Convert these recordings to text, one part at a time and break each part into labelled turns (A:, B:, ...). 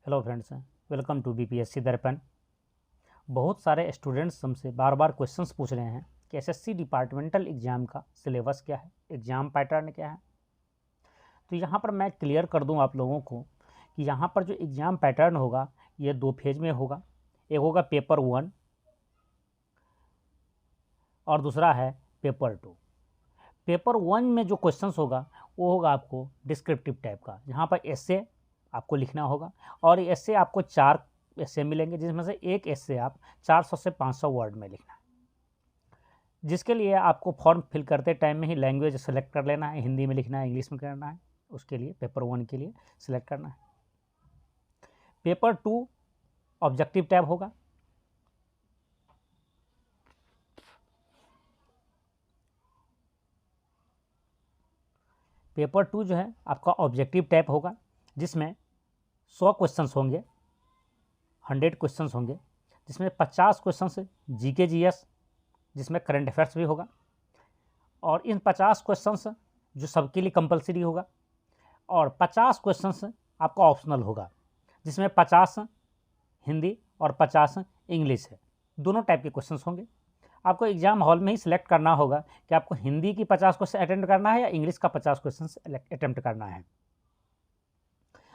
A: Hello friends, welcome to BPSC Darpan. बहुत सारे students हमसे बार बार क्वेश्चंस पूछ रहे हैं कि एसएससी डिपार्टमेंटल एग्ज़ाम का सिलेबस क्या है, एग्ज़ाम पैटर्न क्या है। तो यहाँ पर मैं क्लियर कर दूँ आप लोगों को कि यहाँ पर जो एग्ज़ाम पैटर्न होगा ये 2 फेज में होगा। एक होगा पेपर 1 और दूसरा है पेपर 2। पेपर 1 में जो क्वेश्चंस होगा वो होगा आपको डिस्क्रिप्टिव टाइप का, जहाँ पर एस्से आपको लिखना होगा और एस्से आपको 4 एस्से मिलेंगे, जिसमें से एक एस्से आप 400 से 500 वर्ड में लिखना है, जिसके लिए आपको फॉर्म फिल करते टाइम में ही लैंग्वेज सेलेक्ट कर लेना है, हिंदी में लिखना है, इंग्लिश में करना है। उसके लिए पेपर 1 के लिए सिलेक्ट करना है। पेपर 2 ऑब्जेक्टिव टाइप होगा। पेपर 2 जो है आपका ऑब्जेक्टिव टाइप होगा, जिसमें 100 क्वेश्चंस होंगे, 100 क्वेश्चंस होंगे, जिसमें 50 क्वेश्चंस जीके जीएस, जिसमें करंट अफेयर्स भी होगा, और इन 50 क्वेश्चंस जो सबके लिए कंपलसरी होगा, और 50 क्वेश्चंस आपका ऑप्शनल होगा, जिसमें 50 हिंदी और 50 इंग्लिश है। दोनों टाइप के क्वेश्चंस होंगे। आपको एग्जाम हॉल में ही सिलेक्ट करना होगा कि आपको हिंदी की 50 क्वेश्चन अटेम्प्ट करना है या इंग्लिश का 50 क्वेश्चन अटेम्प्ट करना है।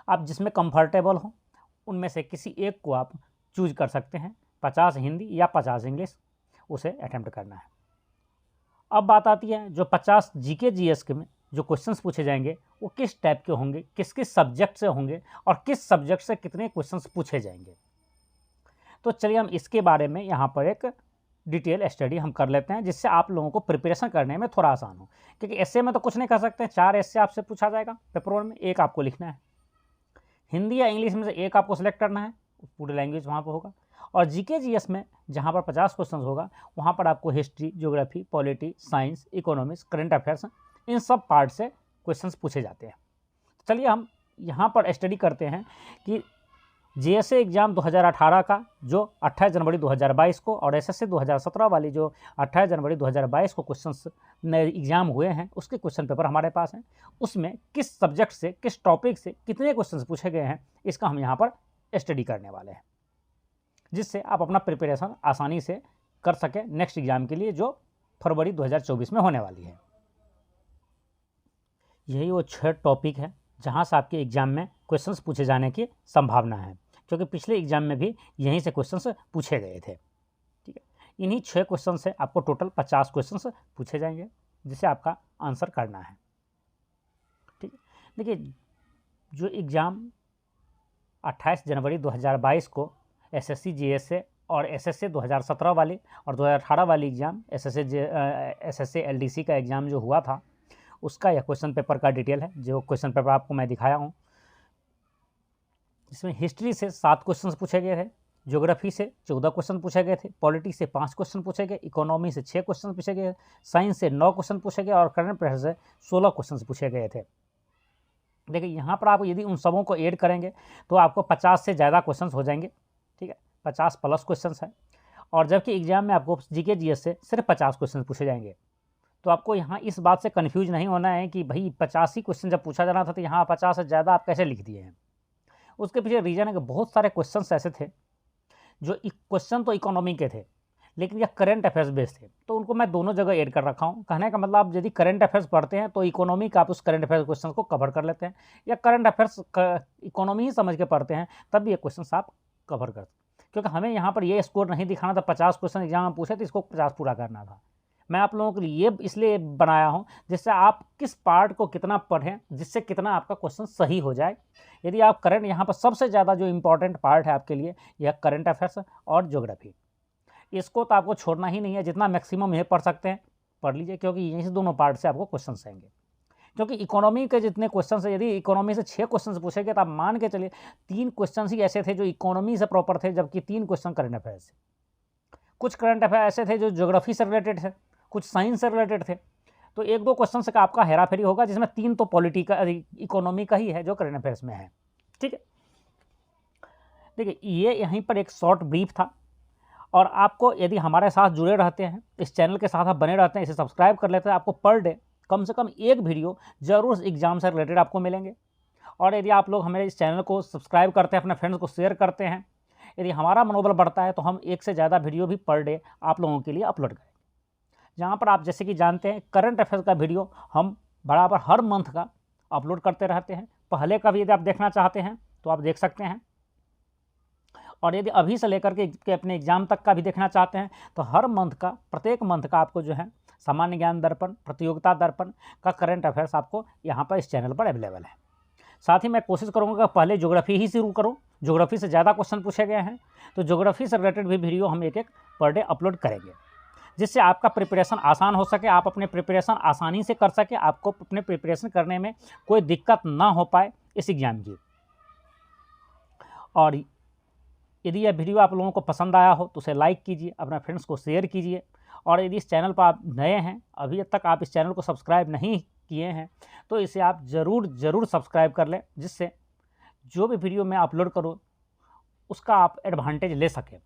A: आप जिसमें कंफर्टेबल हो उनमें से किसी एक को आप चूज कर सकते हैं। 50 हिंदी या 50 इंग्लिश, उसे अटेम्प्ट करना है। अब बात आती है जो 50 जीके जीएस के में जो क्वेश्चंस पूछे जाएंगे वो किस टाइप के होंगे, किस किस सब्जेक्ट से होंगे और किस सब्जेक्ट से कितने क्वेश्चंस पूछे जाएंगे। तो चलिए हम इसके बारे में यहाँ पर एक डिटेल स्टडी हम कर लेते हैं, जिससे आप लोगों को प्रिपरेशन करने में थोड़ा आसान हो। क्योंकि एस्से में तो कुछ नहीं कर सकते, 4 एस्से आपसे पूछा जाएगा पेपर 1 में, एक आपको लिखना है। हिंदी या इंग्लिश में से एक आपको सेलेक्ट करना है, पूरी लैंग्वेज वहाँ पर होगा। और जीके जीएस में जहाँ पर 50 क्वेश्चन होगा वहाँ पर आपको history, geography, polity, science, economics, current affairs, इन सब पार्ट से क्वेश्चंस पूछे जाते हैं। चलिए हम यहाँ पर स्टडी करते हैं कि जेएसए एग्ज़ाम 2018 का जो 28 जनवरी 2022 को और एसएससी 2017 वाली जो 28 जनवरी 2022 को क्वेश्चंस नए एग्ज़ाम हुए हैं, उसके क्वेश्चन पेपर हमारे पास हैं। उसमें किस सब्जेक्ट से, किस टॉपिक से कितने क्वेश्चंस पूछे गए हैं, इसका हम यहाँ पर स्टडी करने वाले हैं, जिससे आप अपना प्रिपरेशन आसानी से कर सकें नेक्स्ट एग्ज़ाम के लिए, जो फरवरी 2024 में होने वाली है। यही वो 6 टॉपिक है जहाँ से आपके एग्ज़ाम में क्वेश्चंस पूछे जाने की संभावना है, क्योंकि पिछले एग्ज़ाम में भी यहीं से क्वेश्चंस पूछे गए थे। ठीक है, इन्हीं 6 क्वेश्चन से आपको टोटल 50 क्वेश्चंस पूछे जाएंगे, जिसे आपका आंसर करना है। ठीक है, देखिए जो एग्ज़ाम 28 जनवरी 2022 को एसएससी जीएसए और एसएससी 2017 वाली और 2018 वाली एग्ज़ाम एसएससी एलडीसी का एग्ज़ाम जो हुआ था, उसका यह क्वेश्चन पेपर का डिटेल है। जो क्वेश्चन पेपर आपको मैं दिखाया हूँ, इसमें हिस्ट्री से 7 क्वेश्चन पूछे गए थे, ज्योग्राफी से 14 क्वेश्चन पूछे गए थे, पॉलिटी से 5 क्वेश्चन पूछे गए, इकोनॉमी से 6 क्वेश्चन पूछे गए, साइंस से 9 क्वेश्चन पूछे गए और करंट अफेयर्स से 16 क्वेश्चन पूछे गए थे। देखिए यहाँ पर आप यदि उन सबों को ऐड करेंगे तो आपको 50 से ज़्यादा क्वेश्चन हो जाएंगे। ठीक है, 50 प्लस क्वेश्चन है। और जबकि एग्जाम में आपको जीके जीएस से सिर्फ 50 क्वेश्चन पूछे जाएंगे। तो आपको यहाँ इस बात से कन्फ्यूज नहीं होना है कि भाई 50 ही क्वेश्चन जब पूछा जाना था तो यहाँ 50 से ज़्यादा आप कैसे लिख दिए हैं। उसके पीछे रीज़न है कि बहुत सारे क्वेश्चन ऐसे थे जो क्वेश्चन तो इकोनॉमी के थे, लेकिन यह करंट अफेयर्स बेस्ड थे, तो उनको मैं दोनों जगह ऐड कर रखा हूँ। कहने का मतलब आप यदि करंट अफेयर्स पढ़ते हैं तो इकोनॉमी का आप उस करंट अफेयर्स क्वेश्चन को कवर कर लेते हैं, या करंट अफेयर्स इकोनॉमी ही समझ के पढ़ते हैं तब भी ये क्वेश्चन आप कवर करते हैं। क्योंकि हमें यहाँ पर ये स्कोर नहीं दिखाना था, 50 क्वेश्चन एग्जाम में पूछे तो इसको 50 पूरा करना था। मैं आप लोगों के लिए ये इसलिए बनाया हूँ जिससे आप किस पार्ट को कितना पढ़ें, जिससे कितना आपका क्वेश्चन सही हो जाए। यदि आप करंट, यहाँ पर सबसे ज़्यादा जो इम्पोर्टेंट पार्ट है आपके लिए यह करंट अफेयर्स और ज्योग्राफी, इसको तो आपको छोड़ना ही नहीं है। जितना मैक्सिमम ये पढ़ सकते हैं पढ़ लीजिए, क्योंकि यहीं से दोनों पार्ट से आपको क्वेश्चन आएंगे। क्योंकि इकोनॉमी के जितने क्वेश्चन है, यदि इकोनॉमी से 6 क्वेश्चन पूछेंगे तो आप मान के चलिए 3 क्वेश्चन ही ऐसे थे जो इकोनॉमी से प्रॉपर थे, जबकि 3 क्वेश्चन करंट अफेयर से। कुछ करंट अफेयर ऐसे थे जो ज्योग्राफी से रिलेटेड थे, कुछ साइंस से रिलेटेड थे। तो 1-2 क्वेश्चन से आपका हेरा फेरी होगा, जिसमें 3 तो इकोनॉमी का ही है जो करंट अफेयर्स में है। ठीक है, देखिए ये यहीं पर एक शॉर्ट ब्रीफ था। और आपको यदि हमारे साथ जुड़े रहते हैं, इस चैनल के साथ आप बने रहते हैं, इसे सब्सक्राइब कर लेते हैं, आपको पर डे कम से कम एक वीडियो जरूर एग्जाम से रिलेटेड आपको मिलेंगे। और यदि आप लोग हमारे इस चैनल को सब्सक्राइब करते हैं, अपने फ्रेंड्स को शेयर करते हैं, यदि हमारा मनोबल बढ़ता है तो हम एक से ज़्यादा वीडियो भी पर डे आप लोगों के लिए अपलोड करेंगे। जहाँ पर आप जैसे कि जानते हैं करंट अफेयर्स का वीडियो हम बराबर हर मंथ का अपलोड करते रहते हैं। पहले का भी यदि आप देखना चाहते हैं तो आप देख सकते हैं, और यदि अभी से लेकर के अपने एग्ज़ाम तक का भी देखना चाहते हैं तो हर मंथ का, प्रत्येक मंथ का आपको जो है सामान्य ज्ञान दर्पण, प्रतियोगिता दर्पण का करंट अफेयर्स आपको यहाँ पर इस चैनल पर अवेलेबल है। साथ ही मैं कोशिश करूँगा कि पहले ज्योग्राफी ही शुरू करूँ, ज्योग्राफी से ज़्यादा क्वेश्चन पूछे गए हैं तो ज्योग्राफी से रिलेटेड भी वीडियो हम एक पर डे अपलोड करेंगे, जिससे आपका प्रिपरेशन आसान हो सके, आप अपने प्रिपरेशन आसानी से कर सके, आपको अपने प्रिपरेशन करने में कोई दिक्कत ना हो पाए इस एग्ज़ाम की। और यदि यह वीडियो आप लोगों को पसंद आया हो तो उसे लाइक कीजिए, अपने फ्रेंड्स को शेयर कीजिए, और यदि इस चैनल पर आप नए हैं, अभी तक आप इस चैनल को सब्सक्राइब नहीं किए हैं तो इसे आप ज़रूर सब्सक्राइब कर लें, जिससे जो भी वीडियो मैं अपलोड करूँ उसका आप एडवांटेज ले सकें।